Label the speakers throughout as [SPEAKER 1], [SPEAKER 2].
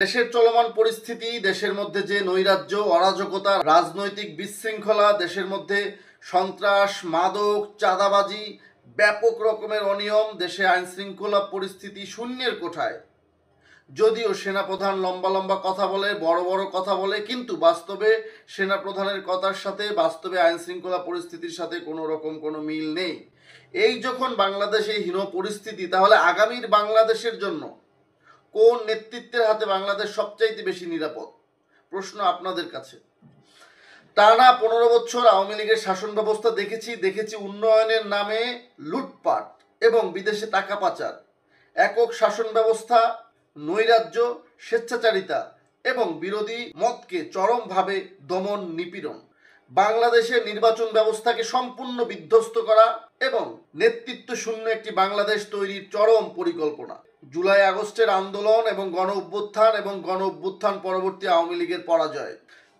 [SPEAKER 1] দেশের চলমান পরিস্থিতি, দেশের মধ্যে যে নৈরাজ্য, অরাজকতা, রাজনৈতিক বিশৃঙ্খলা, দেশের মধ্যে সন্ত্রাস, মাদক, চাঁদাবাজি, ব্যাপক রকমের অনিয়ম, দেশে আইন শৃঙ্খলা পরিস্থিতি শূন্যের কোঠায়। যদিও সেনাপ্রধান লম্বা লম্বা কথা বলে, বড় বড় কথা বলে, কিন্তু বাস্তবে সেনাপ্রধানের কথার সাথে বাস্তবে আইন শৃঙ্খলা পরিস্থিতির সাথে কোনো রকম কোনো মিল নেই। এই যখন বাংলাদেশে হীন পরিস্থিতি, তাহলে আগামীর বাংলাদেশের জন্য কোন নেতৃত্বের হাতে বাংলাদেশ সবচাইতে বেশি নিরাপদ? প্রশ্ন আপনাদের কাছে। টানা 15 বছর আওয়ামী লীগের শাসন ব্যবস্থা দেখেছি উন্নয়নের নামে লুটপাট এবং বিদেশে টাকা পাচার, একক শাসন ব্যবস্থা, নৈরাজ্য, স্বেচ্ছাচারিতা এবং বিরোধী মতকে চরমভাবে দমন নিপীড়ন, বাংলাদেশের নির্বাচন ব্যবস্থাকে সম্পূর্ণ বিধ্বস্ত করা এবং নেতৃত্ব শূন্য একটি বাংলাদেশ তৈরির চরম পরিকল্পনা। জুলাই আগস্টের আন্দোলন এবং গণ অভ্যুত্থান পরবর্তী আওয়ামী লীগের পরাজয়,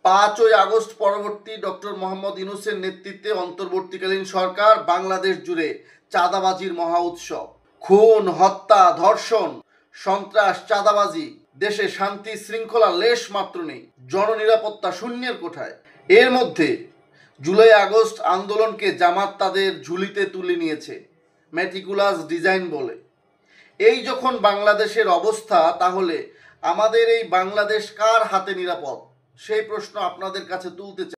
[SPEAKER 1] 5ই আগস্ট পরবর্তী ডক্টর মোহাম্মদ ইউনূসের নেতৃত্বে অন্তর্বর্তীকালীন সরকার বাংলাদেশ জুড়ে চাঁদাবাজির মহা উৎসব, খুন, হত্যা, ধর্ষণ, সন্ত্রাস, চাঁদাবাজি, দেশে শান্তি শৃঙ্খলা লেশ মাত্র নেই, জননিরাপত্তা শূন্যের কোঠায়। এর মধ্যে জুলাই আগস্ট আন্দোলনকে জামাত তাদের ঝুলিতে তুলে নিয়েছে মেটিকুলাস ডিজাইন বলে। এই যখন বাংলাদেশের অবস্থা, তাহলে আমাদের এই বাংলাদেশ কার হাতে নিরাপদ? সেই প্রশ্ন আপনাদের কাছে তুলতে চাই।